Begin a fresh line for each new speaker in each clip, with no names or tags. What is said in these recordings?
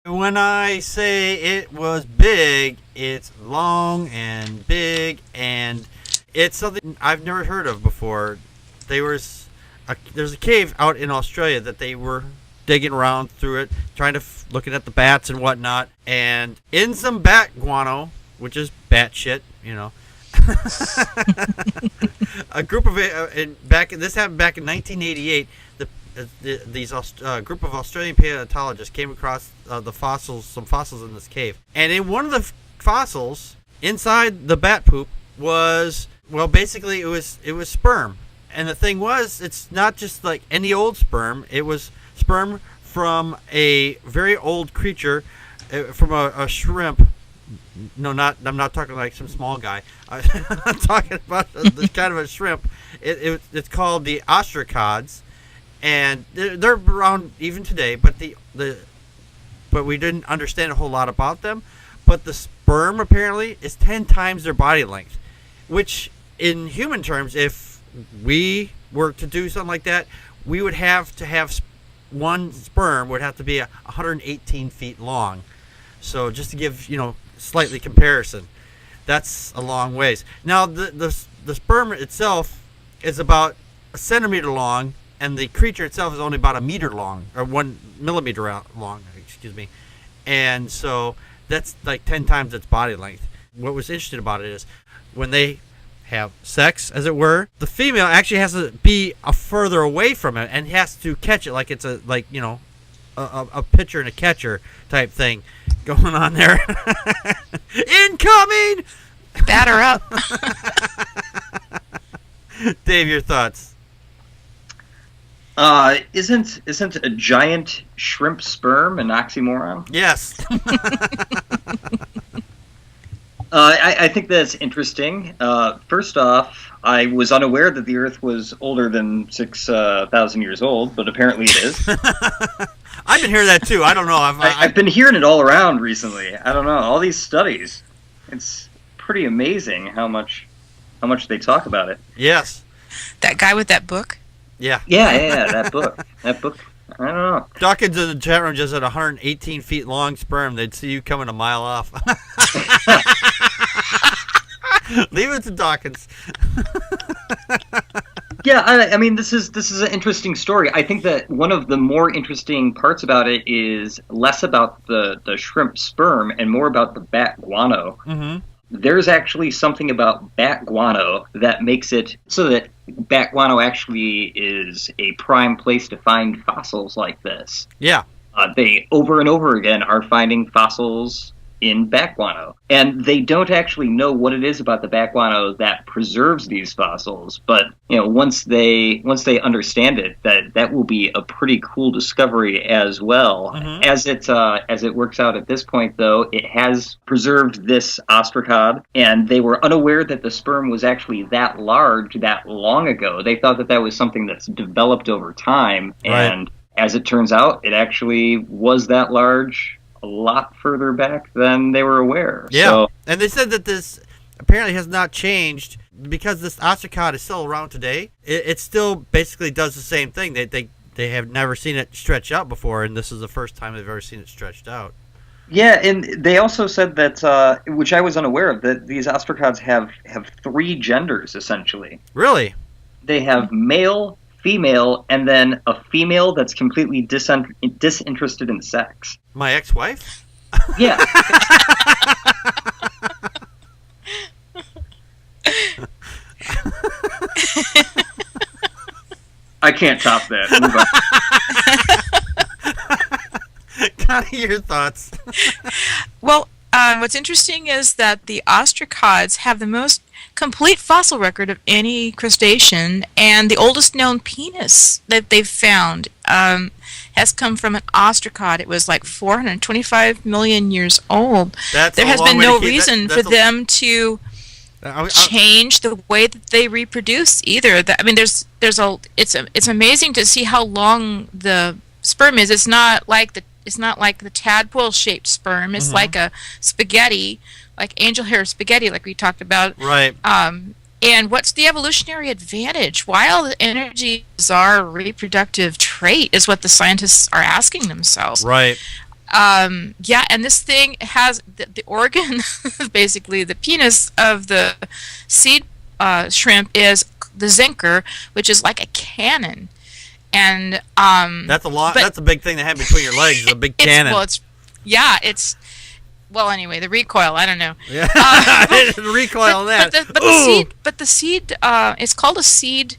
When I say it was big, it's long and big, and it's something I've never heard of before. There's a cave out in Australia that they were digging around through it, trying to looking at the bats and whatnot, and in some bat guano, which is bat shit, a group of this happened back in 1988. These group of Australian paleontologists came across some fossils in this cave, and in one of the fossils, inside the bat poop was, well, basically it was sperm. And the thing was, it's not just like any old sperm. It was sperm from a very old creature, from a shrimp. No, I'm not talking like some small guy. I'm talking about this kind of a shrimp. It's called the ostracods. And they're around even today, but but we didn't understand a whole lot about them. But the sperm apparently is 10 times their body length, which in human terms, if we were to do something like that, we would have to have one sperm would have to be 118 feet long. So just to give slightly comparison, that's a long ways. Now the sperm itself is about a centimeter long. And the creature itself is only about a meter long, or 1 millimeter long, excuse me. And so that's like 10 times its body length. What was interesting about it is when they have sex, as it were, the female actually has to be further away from it and has to catch it like it's a pitcher and a catcher type thing going on there. Incoming!
Batter up.
Dave, your thoughts?
Isn't a giant shrimp sperm an oxymoron?
Yes.
I think that's interesting. First off, I was unaware that the Earth was older than 6,000 years old, but apparently it is.
I've been hearing that too. I don't know.
I've been hearing it all around recently. I don't know. All these studies. It's pretty amazing how much they talk about it.
Yes.
That guy with that book?
Yeah, that book. I don't know.
Dawkins in the chat room just at 118 feet long sperm. They'd see you coming a mile off. Leave it to Dawkins.
Yeah, I mean, this is an interesting story. I think that one of the more interesting parts about it is less about the shrimp sperm and more about the bat guano.
Mm-hmm.
There's actually something about bat guano that makes it so that bat guano actually is a prime place to find fossils like this.
Yeah.
They, over and over again, are finding fossils in bat guano. And they don't actually know what it is about the bat guano that preserves these fossils. But, once they understand it, that will be a pretty cool discovery as well. Mm-hmm. As it works out at this point, though, it has preserved this ostracod, and they were unaware that the sperm was actually that large that long ago. They thought that was something that's developed over time, and as it turns out, it actually was that large a lot further back than they were aware.
Yeah,
so,
and they said that this apparently has not changed because this ostracod is still around today. It still basically does the same thing. They have never seen it stretch out before, and this is the first time they've ever seen it stretched out.
Yeah, and they also said that, which I was unaware of, that these ostracods have 3 genders, essentially.
Really?
They have male, female, and then a female that's completely disinterested in sex.
My ex-wife?
Yeah. I can't top that.
Connie, your thoughts?
Well, what's interesting is that the ostracods have the most complete fossil record of any crustacean, and the oldest known penis that they've found has come from an ostracod. It was like 425 million years old. There has been no reason for them to change the way that they reproduce either. I mean, it's amazing to see how long the sperm is. It's not like the tadpole-shaped sperm. It's like a spaghetti, like angel hair spaghetti, like we talked about.
Right.
And what's the evolutionary advantage? Why all the energy is our reproductive trait is what the scientists are asking themselves.
Right.
Yeah, and this thing has the organ, basically the penis of the seed shrimp is the zinker, which is like a cannon. And
that's a lot. That's a big thing to have between your legs. Is a big cannon.
Well, anyway, the recoil. I don't know.
Yeah, the recoil on that.
But the seed. It's called a seed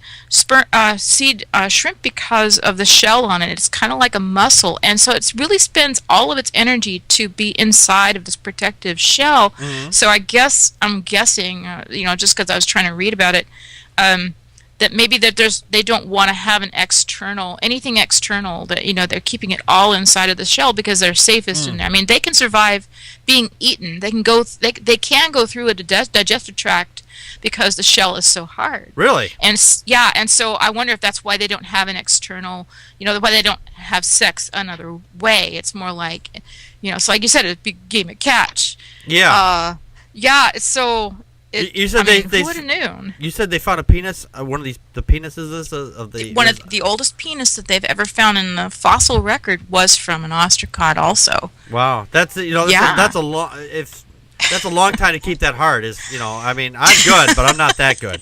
shrimp because of the shell on it. It's kind of like a mussel, and so it really spends all of its energy to be inside of this protective shell. Mm-hmm. So I'm guessing, just because I was trying to read about it, that maybe they don't want to have anything external, that they're keeping it all inside of the shell because they're safest in there. I mean, they can survive being eaten. They can go through a digestive tract because the shell is so hard.
Really?
And so I wonder if that's why they don't have an external, why they don't have sex another way. It's more like, so like you said, it's a big game of catch.
Yeah.
So.
You said
who would have known?
You said they found a penis. One of the penises of the.
One of the oldest penis that they've ever found in the fossil record was from an ostracod, also.
Wow, that's that's a long. If that's a long time to keep that hard. I'm good, but I'm not that good.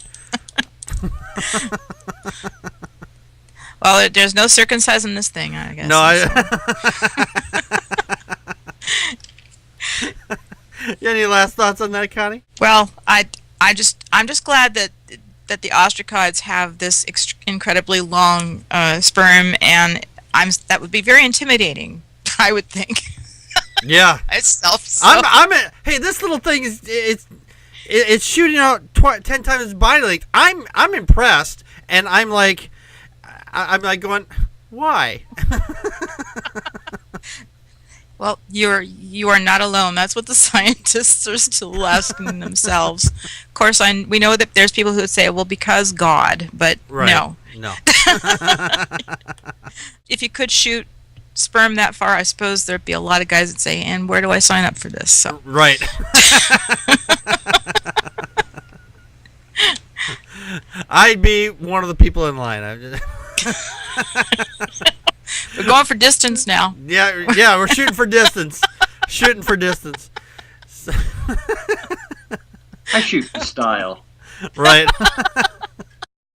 Well, there's no circumcising this thing, I guess.
No, Any last thoughts on that, Connie?
Well, I'm just glad that the ostracods have this incredibly long sperm, and that would be very intimidating, I would think.
Yeah.
Itself. So.
Hey, this little thing it's shooting out 10 times its body length. I'm impressed, and I'm like going, why?
Well, you are not alone. That's what the scientists are still asking themselves. Of course, we know that there's people who would say, well, because God, but
right.
No. If you could shoot sperm that far, I suppose there'd be a lot of guys that say, and where do I sign up for this? So.
Right. I'd be one of the people in line.
We're going for distance now.
Yeah, we're shooting for distance.
I shoot for style.
Right.